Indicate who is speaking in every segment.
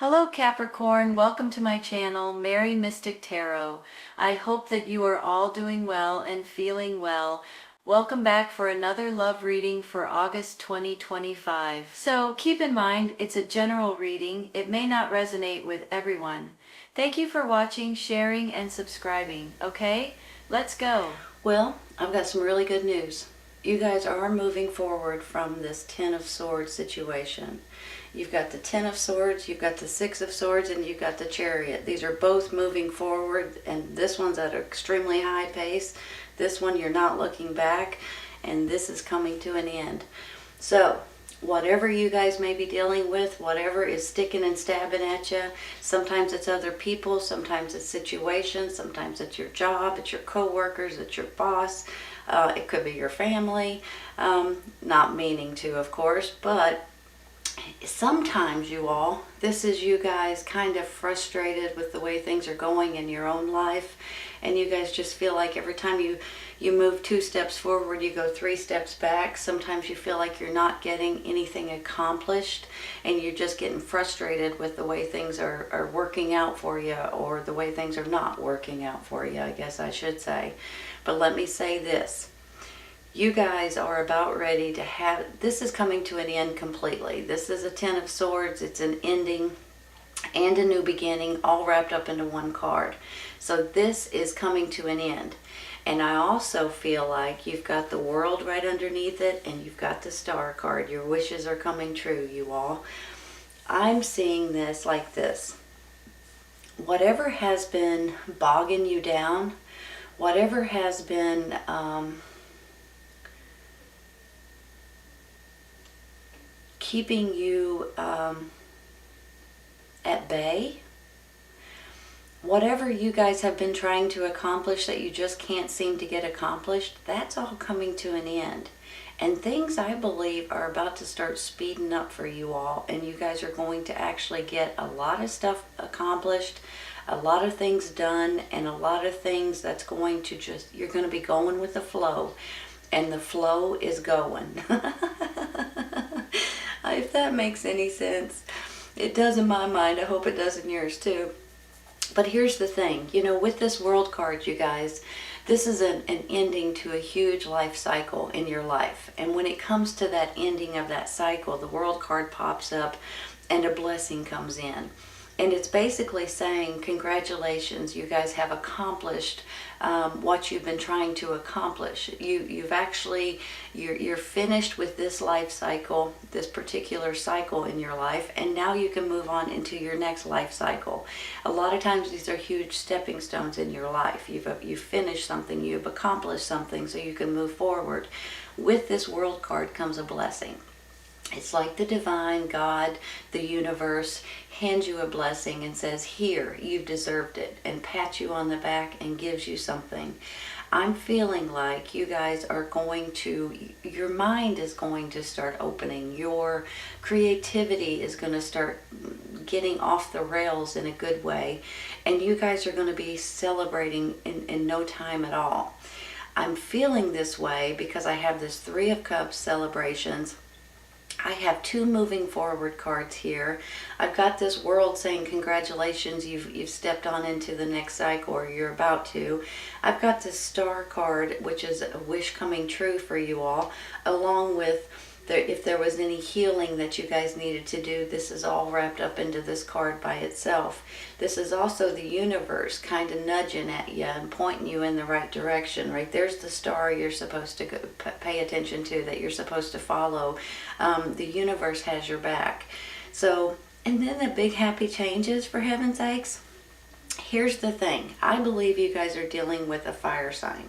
Speaker 1: Hello Capricorn, welcome to my channel, Mary Mystic Tarot. I hope that you are all doing well and feeling well. Welcome back for another love reading for August 2025. So keep in mind, it's a general reading. It may not resonate with everyone. Thank you for watching, sharing, and subscribing. Okay, let's go.
Speaker 2: Well, I've got some really good news. You guys are moving forward from this Ten of Swords situation. You've got the Ten of Swords, you've got the Six of Swords, and you've got the Chariot. These are both moving forward, and this one's at an extremely high pace. This one, you're not looking back, and this is coming to an end. So, whatever you guys may be dealing with, whatever is sticking and stabbing at you, sometimes it's other people, sometimes it's situations, sometimes it's your job, it's your co-workers, it's your boss, it could be your family, not meaning to, of course, but sometimes you all, this is you guys kind of frustrated with the way things are going in your own life, and you guys just feel like every time you move 2 steps forward, you go 3 steps back. Sometimes you feel like you're not getting anything accomplished, and you're just getting frustrated with the way things are working out for you, or the way things are not working out for you, I guess I should say. But let me say this. You guys are about ready to have, this is coming to an end completely. This is a Ten of Swords. It's an ending and a new beginning, all wrapped up into one card. So this is coming to an end. And I also feel like you've got the World right underneath it, and you've got the Star card. Your wishes are coming true, you all. I'm seeing this like this. Whatever has been bogging you down, whatever has been keeping you at bay, whatever you guys have been trying to accomplish that you just can't seem to get accomplished, that's all coming to an end. And things, I believe, are about to start speeding up for you all, and you guys are going to actually get a lot of stuff accomplished, a lot of things done, and a lot of things that's going to just, you're going to be going with the flow, and the flow is going. If that makes any sense. It does in my mind. I hope it does in yours too. But here's the thing. You know, with this World card, you guys, this is an ending to a huge life cycle in your life. And when it comes to that ending of that cycle, the World card pops up and a blessing comes in. And it's basically saying, congratulations, you guys have accomplished what you've been trying to accomplish. You've actually, you're finished with this life cycle, this particular cycle in your life, and now you can move on into your next life cycle. A lot of times these are huge stepping stones in your life. You've finished something, you've accomplished something, so you can move forward. With this World card comes a blessing. It's like the divine, God, the universe, hands you a blessing and says, here, you've deserved it, and pats you on the back and gives you something. I'm feeling like you guys are going to, your mind is going to start opening. Your creativity is going to start getting off the rails in a good way. And you guys are going to be celebrating in no time at all. I'm feeling this way because I have this Three of Cups celebrations. I have 2 moving forward cards here. I've got this World saying congratulations, you've stepped on into the next cycle, or you're about to. I've got this Star card, which is a wish coming true for you all, along with if there was any healing that you guys needed to do. This is all wrapped up into this card by itself. This is also the universe kind of nudging at you and pointing you in the right direction. Right there's the star you're supposed to pay attention to, that you're supposed to follow. The universe has your back. So, and then the big happy changes, for heaven's sakes. Here's the thing. I believe you guys are dealing with a fire sign.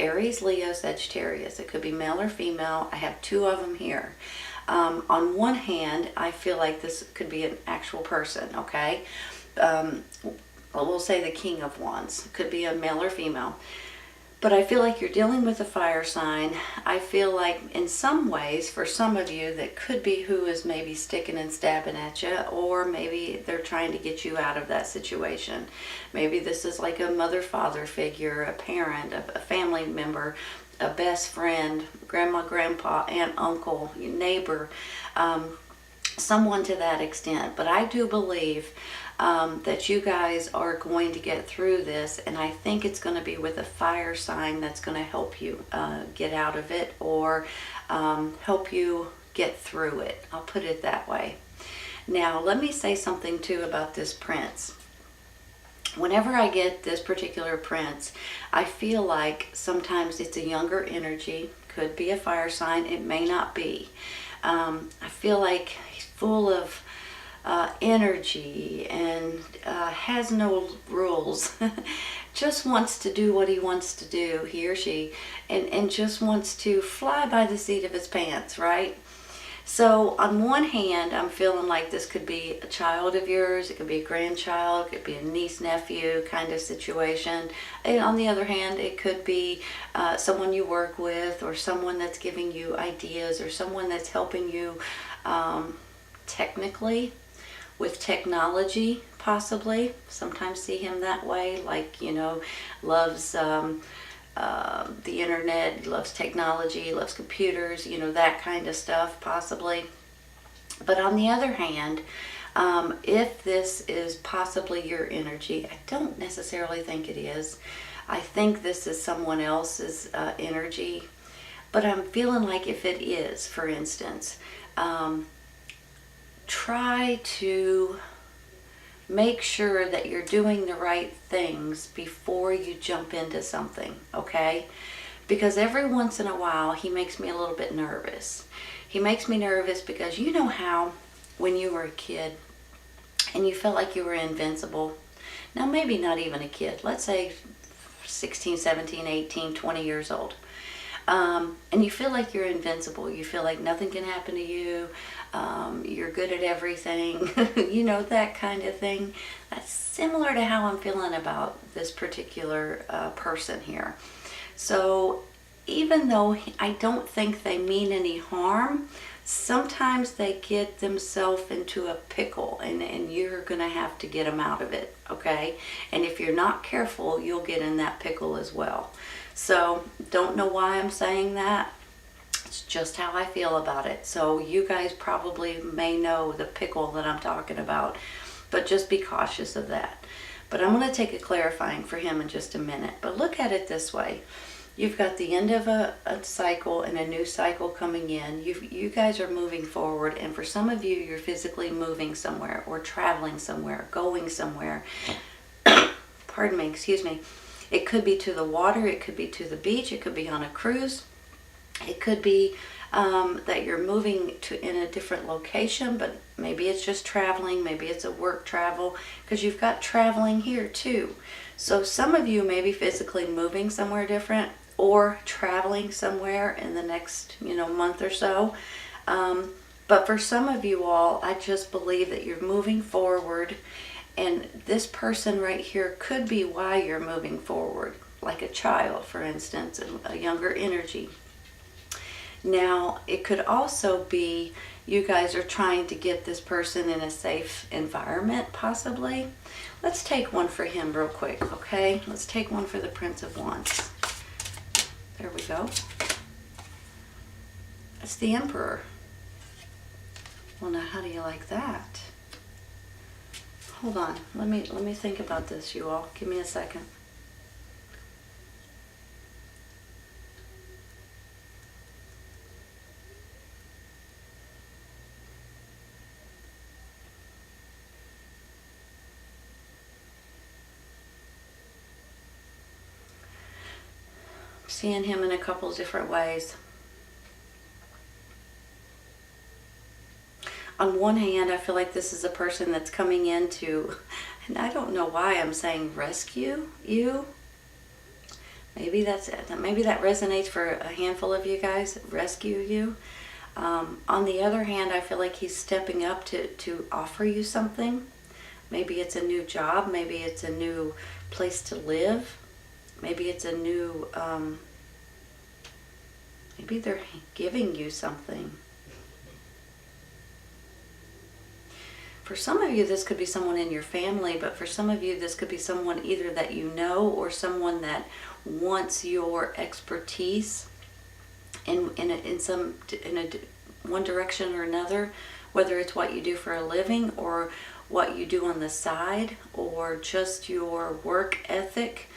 Speaker 2: Aries, Leo, Sagittarius. It could be male or female. I have 2 of them here. On one hand, I feel like this could be an actual person, okay? We'll say the King of Wands. It could be a male or female. But I feel like you're dealing with a fire sign. I feel like in some ways, for some of you, that could be who is maybe sticking and stabbing at you, or maybe they're trying to get you out of that situation. Maybe this is like a mother-father figure, a parent, a family member, a best friend, grandma, grandpa, aunt, uncle, your neighbor. someone to that extent. But I do believe that you guys are going to get through this, and I think it's going to be with a fire sign that's going to help you get out of it, or help you get through it. I'll put it that way. Now, let me say something too about this prince. Whenever I get this particular prince, I feel like sometimes it's a younger energy. Could be a fire sign, it may not be. I feel like he's full of energy and has no rules. Just wants to do what he wants to do, he or she, and just wants to fly by the seat of his pants, right? So on one hand, I'm feeling like this could be a child of yours, it could be a grandchild, it could be a niece, nephew kind of situation. And on the other hand, it could be someone you work with, or someone that's giving you ideas, or someone that's helping you technically with technology, possibly. Sometimes see him that way, like, you know, loves the internet, loves technology, loves computers, you know, that kind of stuff, possibly. But on the other hand, if this is possibly your energy, I don't necessarily think it is. I think this is someone else's energy. But I'm feeling like if it is, for instance, try to make sure that you're doing the right things before you jump into something, okay? Because every once in a while, he makes me a little bit nervous. He makes me nervous because you know how when you were a kid and you felt like you were invincible. Now, maybe not even a kid. Let's say 16, 17, 18, 20 years old. And you feel like you're invincible. You feel like nothing can happen to you. You're good at everything. You know, that kind of thing. That's similar to how I'm feeling about this particular person here. So even though I don't think they mean any harm, sometimes they get themselves into a pickle, and you're going to have to get them out of it, okay? And if you're not careful, you'll get in that pickle as well. So don't know why I'm saying that. It's just how I feel about it. So you guys probably may know the pickle that I'm talking about, but just be cautious of that. But I'm going to take a clarifying for him in just a minute. But look at it this way. You've got the end of a cycle and a new cycle coming in. You guys are moving forward, and for some of you, you're physically moving somewhere or traveling somewhere, going somewhere. Pardon me, excuse me. It could be to the water, it could be to the beach, it could be on a cruise. It could be that you're moving to in a different location, but maybe it's just traveling, maybe it's a work travel, because you've got traveling here too. So some of you may be physically moving somewhere different or traveling somewhere in the next, month or so. But for some of you all, I just believe that you're moving forward, and this person right here could be why you're moving forward, like a child, for instance, a younger energy. Now, it could also be you guys are trying to get this person in a safe environment, possibly. Let's take one for him real quick, okay? Let's take one for the Prince of Wands. There we go. It's the Emperor. Well, now, how do you like that? Hold on. Let me think about this, you all. Give me a second. Seeing him in a couple different ways. On one hand, I feel like this is a person that's coming in to, and I don't know why I'm saying rescue you. Maybe that's it. Maybe that resonates for a handful of you guys, rescue you. On the other hand, I feel like he's stepping up to offer you something. Maybe it's a new job. Maybe it's a new place to live. Maybe it's a new, maybe they're giving you something. For some of you, this could be someone in your family, but for some of you, this could be someone either that you know or someone that wants your expertise in one direction or another, whether it's what you do for a living or what you do on the side, or just your work ethic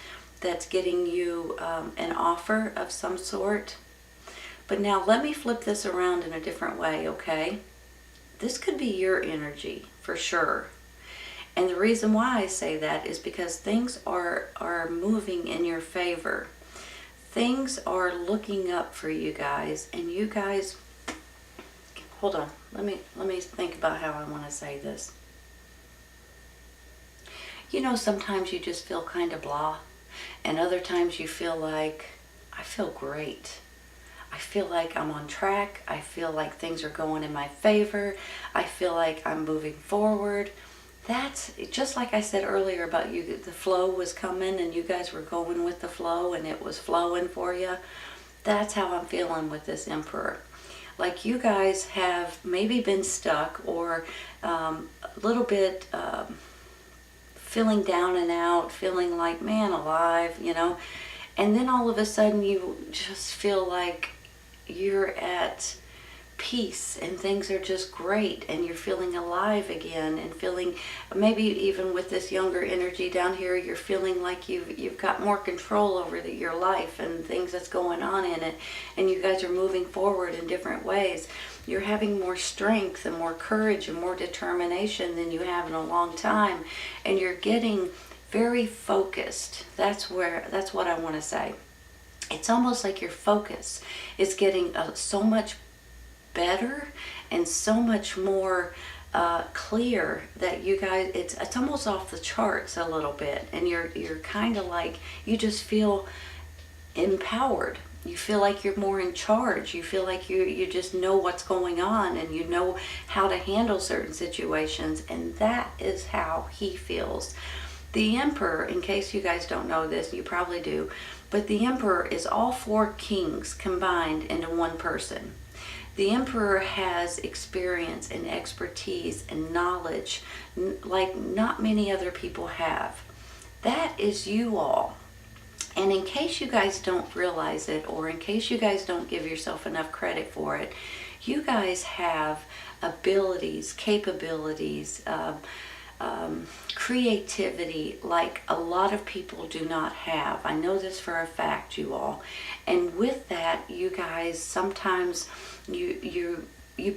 Speaker 2: that's getting you an offer of some sort. But now let me flip this around in a different way, okay? This could be your energy for sure. And the reason why I say that is because things are moving in your favor. Things are looking up for you guys, and you guys, hold on, let me think about how I want to say this. You know, sometimes you just feel kind of blah, and other times you feel like, I feel great. I feel like I'm on track. I feel like things are going in my favor. I feel like I'm moving forward. That's just like I said earlier about you, the flow was coming and you guys were going with the flow and it was flowing for you. That's how I'm feeling with this Emperor. Like you guys have maybe been stuck or a little bit feeling down and out, feeling like, man alive, you know. And then all of a sudden you just feel like you're at peace and things are just great and you're feeling alive again and feeling, maybe even with this younger energy down here, you're feeling like you've got more control over your life and things that's going on in it, and you guys are moving forward in different ways. You're having more strength and more courage and more determination than you have in a long time, and you're getting very focused. That's what I want to say. It's almost like your focus is getting so much better and so much more clear that you guys, it's almost off the charts a little bit, and you're kind of like, you just feel empowered. You feel like you're more in charge. You feel like you just know what's going on and you know how to handle certain situations, and that is how he feels. The Emperor, in case you guys don't know this, you probably do, but the Emperor is all four kings combined into one person. The Emperor has experience and expertise and knowledge like not many other people have. That is you all. And in case you guys don't realize it, or in case you guys don't give yourself enough credit for it, you guys have abilities, capabilities, creativity like a lot of people do not have. I know this for a fact, you all. And with that, you guys, sometimes you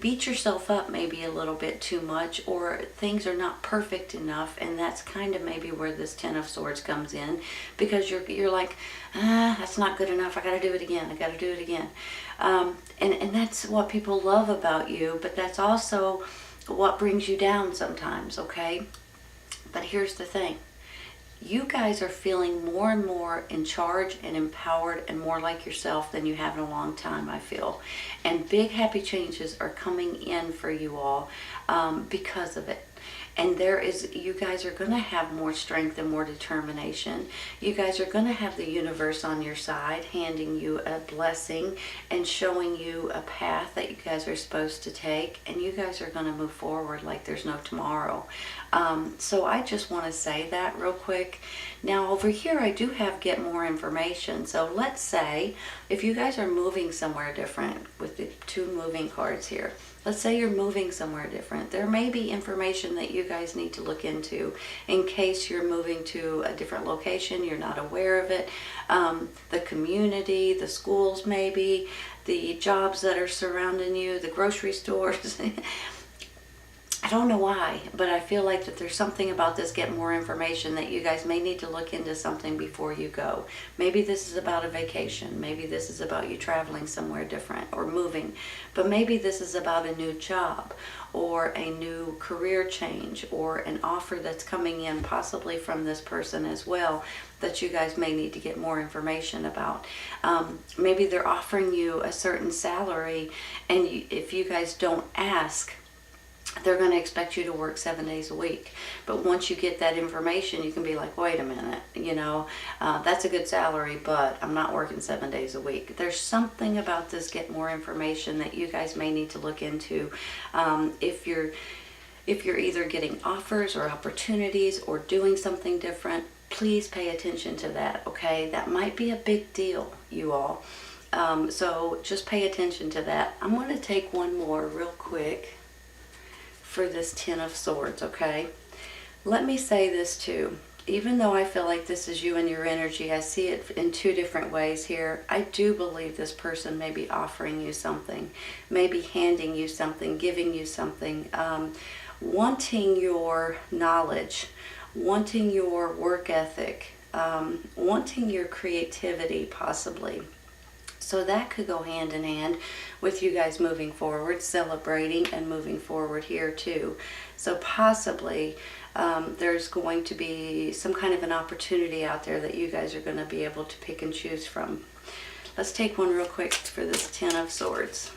Speaker 2: beat yourself up maybe a little bit too much, or things are not perfect enough, and that's kind of maybe where this Ten of Swords comes in, because you're like, that's not good enough, I gotta do it again, I gotta do it again. And that's what people love about you, but that's also what brings you down sometimes, okay? But here's the thing. You guys are feeling more and more in charge and empowered and more like yourself than you have in a long time, I feel. And big happy changes are coming in for you all because of it. And you guys are going to have more strength and more determination. You guys are going to have the universe on your side, handing you a blessing and showing you a path that you guys are supposed to take. And you guys are going to move forward like there's no tomorrow. So I just want to say that real quick. Now over here I do have get more information. So let's say if you guys are moving somewhere different with the two moving cards here. Let's say you're moving somewhere different. There may be information that you guys need to look into in case you're moving to a different location, you're not aware of it. The community, the schools maybe, the jobs that are surrounding you, the grocery stores. I don't know why, but I feel like that there's something about this get more information that you guys may need to look into something before you go. Maybe this is about a vacation. Maybe this is about you traveling somewhere different or moving. But maybe this is about a new job or a new career change or an offer that's coming in possibly from this person as well that you guys may need to get more information about. Maybe they're offering you a certain salary, and if you guys don't ask, they're going to expect you to work 7 days a week. But once you get that information, you can be like, wait a minute, you know, that's a good salary, but I'm not working 7 days a week. There's something about this get more information that you guys may need to look into. If you're either getting offers or opportunities or doing something different, please pay attention to that, okay? That might be a big deal, you all. So just pay attention to that. I'm going to take one more real quick. for this Ten of Swords, okay? Let me say this too. Even though I feel like this is you and your energy, I see it in two different ways here. I do believe this person may be offering you something, maybe handing you something, giving you something, wanting your knowledge, wanting your work ethic, wanting your creativity possibly. So that could go hand in hand with you guys moving forward, celebrating and moving forward here too. So possibly there's going to be some kind of an opportunity out there that you guys are going to be able to pick and choose from. Let's take one real quick for this Ten of Swords.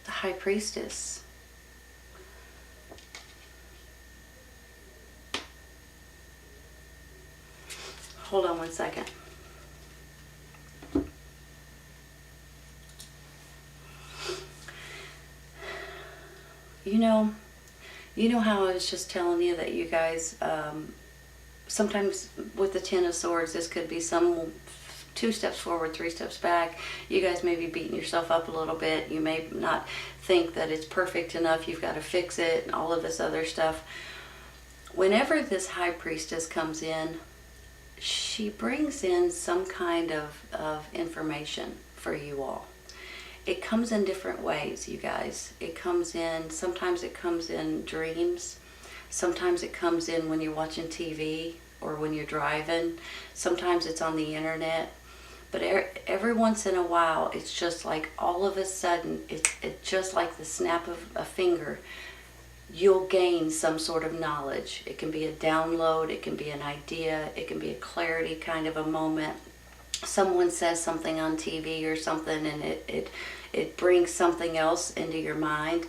Speaker 2: The High Priestess. Hold on one second. You know how I was just telling you that you guys, sometimes with the Ten of Swords, this could be some 2 steps forward, 3 steps back. You guys may be beating yourself up a little bit. You may not think that it's perfect enough. You've got to fix it and all of this other stuff. Whenever this High Priestess comes in, she brings in some kind of information for you all. It comes in different ways, you guys. It comes in, sometimes it comes in dreams. Sometimes it comes in when you're watching TV or when you're driving. Sometimes it's on the internet. But every once in a while, it's just like all of a sudden, it's just like the snap of a finger. You'll gain some sort of knowledge. It can be a download, it can be an idea, it can be a clarity kind of a moment. Someone says something on TV or something and it brings something else into your mind.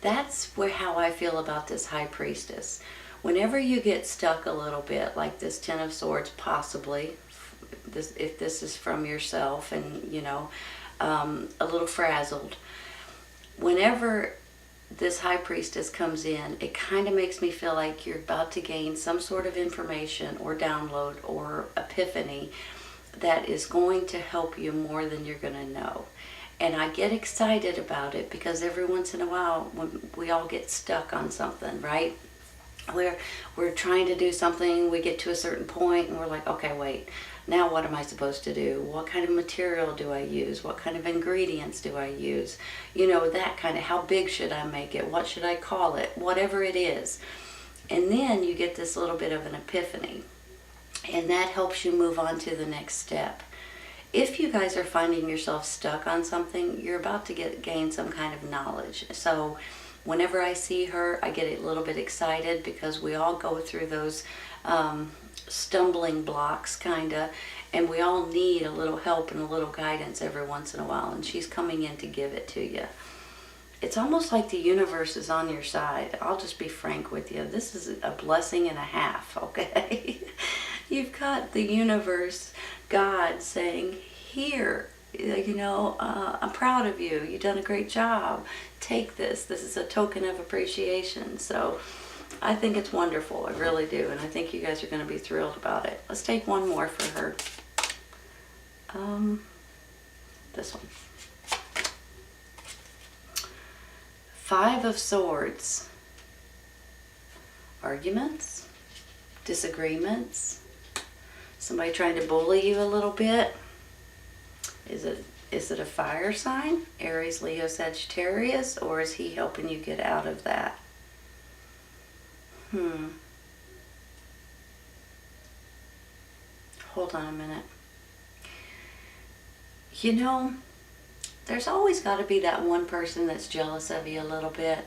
Speaker 2: That's how I feel about this High Priestess. Whenever you get stuck a little bit, like this Ten of Swords, possibly, if this is from yourself and, a little frazzled, whenever this High Priestess comes in, it kind of makes me feel like you're about to gain some sort of information or download or epiphany that is going to help you more than you're going to know. And I get excited about it because every once in a while when we all get stuck on something, right? We're trying to do something, we get to a certain point and we're like, okay, wait, now what am I supposed to do? What kind of material do I use? What kind of ingredients do I use? That kind of, how big should I make it? What should I call it? Whatever it is. And then you get this little bit of an epiphany. And that helps you move on to the next step. If you guys are finding yourself stuck on something, you're about to gain some kind of knowledge. So whenever I see her, I get a little bit excited because we all go through those stumbling blocks kinda, and we all need a little help and a little guidance every once in a while, and she's coming in to give it to you. It's almost like the universe is on your side. I'll just be frank with you. This is a blessing and a half, okay? You've got the universe, God saying, here, I'm proud of you. You've done a great job. Take this. This is a token of appreciation. So I think it's wonderful. I really do. And I think you guys are going to be thrilled about it. Let's take one more for her. This one. Five of Swords. Arguments, disagreements, somebody trying to bully you a little bit. Is it a fire sign, Aries, Leo, Sagittarius, or is he helping you get out of that? Hold on a minute. There's always got to be that one person that's jealous of you a little bit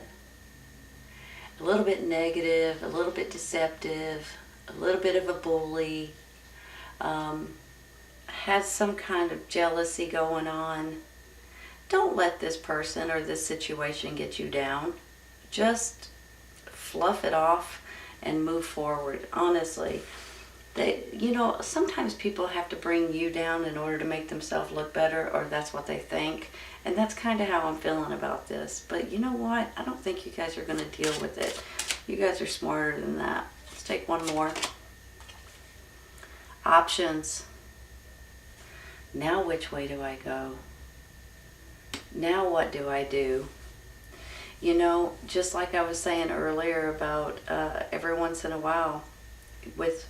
Speaker 2: negative, a little bit deceptive, a little bit of a bully, has some kind of jealousy going on. Don't let this person or this situation get you down. Just fluff it off and move forward. Honestly, sometimes people have to bring you down in order to make themselves look better, or that's what they think. And that's kind of how I'm feeling about this. But you know what? I don't think you guys are going to deal with it. You guys are smarter than that. Let's take one more. Options. Now which way do I go? Now what do I do? You know, just like I was saying earlier about every once in a while with,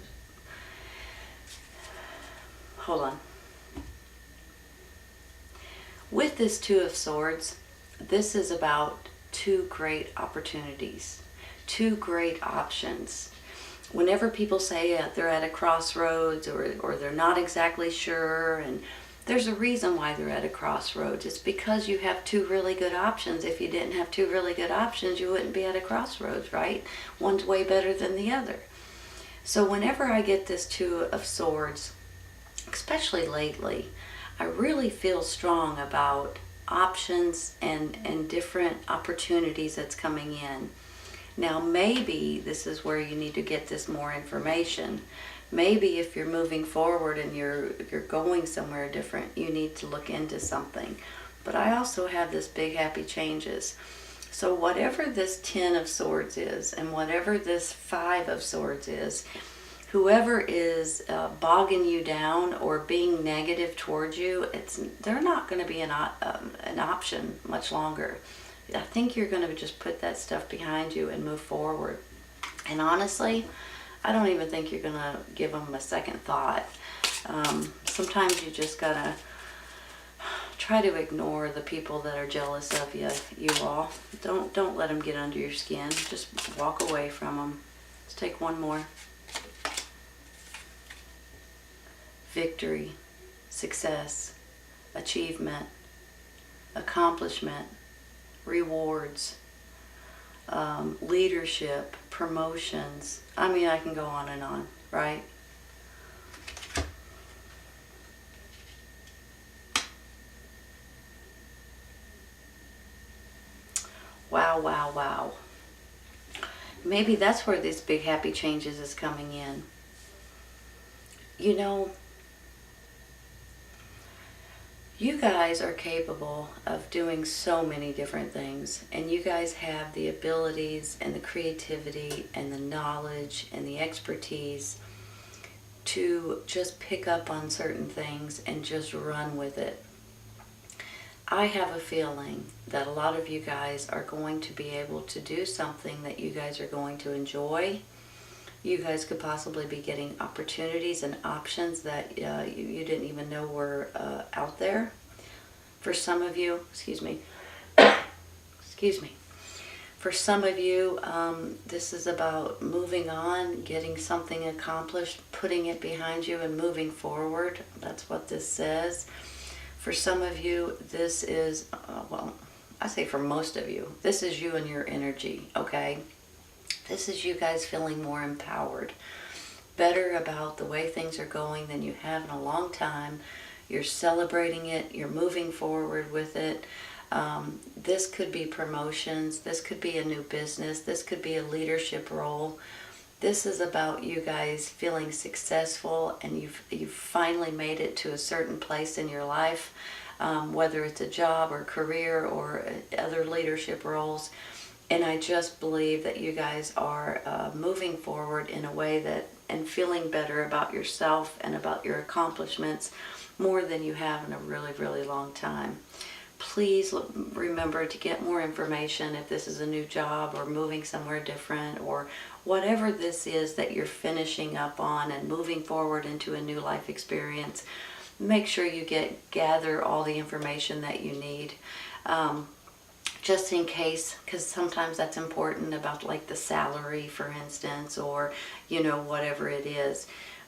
Speaker 2: hold on. With this Two of Swords, this is about two great opportunities, two great options. Whenever people say they're at a crossroads or they're not exactly sure, and there's a reason why they're at a crossroads. It's because you have two really good options. If you didn't have two really good options, you wouldn't be at a crossroads, right? One's way better than the other. So whenever I get this Two of Swords, especially lately, I really feel strong about options and different opportunities that's coming in. Now maybe this is where you need to get this more information. Maybe if you're moving forward and you're going somewhere different, you need to look into something. But I also have this big happy changes. So whatever this Ten of Swords is and whatever this Five of Swords is, whoever is bogging you down or being negative towards you, they're not going to be an option much longer. I think you're going to just put that stuff behind you and move forward. And honestly, I don't even think you're going to give them a second thought. Sometimes you just got to try to ignore the people that are jealous of you all. Don't let them get under your skin. Just walk away from them. Let's take one more. Victory, success, achievement, accomplishment, rewards, leadership, promotions. I mean, I can go on and on, right? Wow, wow, wow. Maybe that's where this big happy changes is coming in. You know, you guys are capable of doing so many different things, and you guys have the abilities and the creativity and the knowledge and the expertise to just pick up on certain things and just run with it. I have a feeling that a lot of you guys are going to be able to do something that you guys are going to enjoy. You guys could possibly be getting opportunities and options that you didn't even know were out there. For some of you, excuse me, for some of you, this is about moving on, getting something accomplished, putting it behind you and moving forward. That's what this says. For some of you, this is, well, I say for most of you, this is you and your energy, okay? This is you guys feeling more empowered, better about the way things are going than you have in a long time. You're celebrating it. You're moving forward with it. This could be promotions. This could be a new business. This could be a leadership role. This is about you guys feeling successful, and you've finally made it to a certain place in your life, whether it's a job or career or other leadership roles. And I just believe that you guys are moving forward in a way that, and feeling better about yourself and about your accomplishments more than you have in a really, really long time. Please remember to get more information if this is a new job or moving somewhere different or whatever this is that you're finishing up on and moving forward into a new life experience. Make sure you gather all the information that you need. Just in case, because sometimes that's important about like the salary, for instance, or, you know, whatever it is.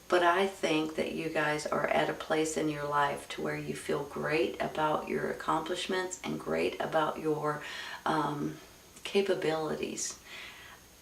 Speaker 2: But I think that you guys are at a place in your life to where you feel great about your accomplishments and great about your capabilities.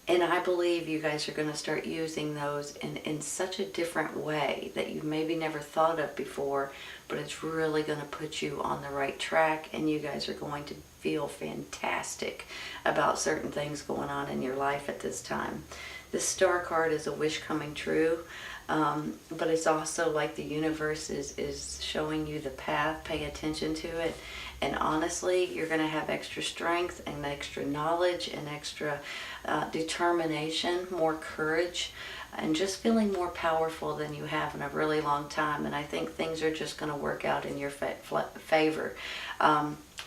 Speaker 2: And I believe you guys are going to start using those in such a different way that you maybe never thought of before, but it's really going to put you on the right track, and you guys are going to feel fantastic about certain things going on in your life at this time. This star card is a wish coming true, but it's also like the universe is showing you the path. Pay attention to it. And honestly, you're going to have extra strength and extra knowledge and extra determination, more courage, and just feeling more powerful than you have in a really long time. And I think things are just going to work out in your favor.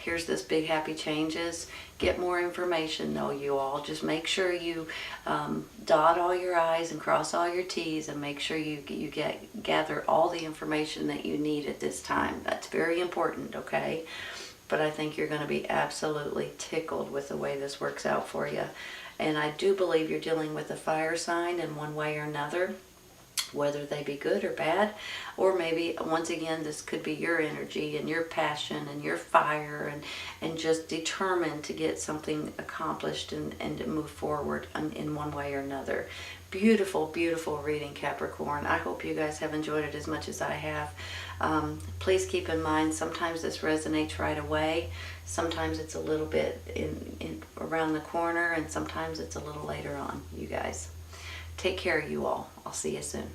Speaker 2: here's this big happy changes. Get more information though, you all. Just make sure you dot all your I's and cross all your T's, and make sure you gather all the information that you need at this time. That's very important, okay? But I think you're going to be absolutely tickled with the way this works out for you. And I do believe you're dealing with a fire sign in one way or another, whether they be good or bad. Or maybe, once again, this could be your energy and your passion and your fire, and just determined to get something accomplished and to move forward in one way or another. Beautiful, beautiful reading, Capricorn. I hope you guys have enjoyed it as much as I have. Please keep in mind, sometimes this resonates right away. Sometimes it's a little bit in around the corner, and sometimes it's a little later on, you guys. Take care, you all. I'll see you soon.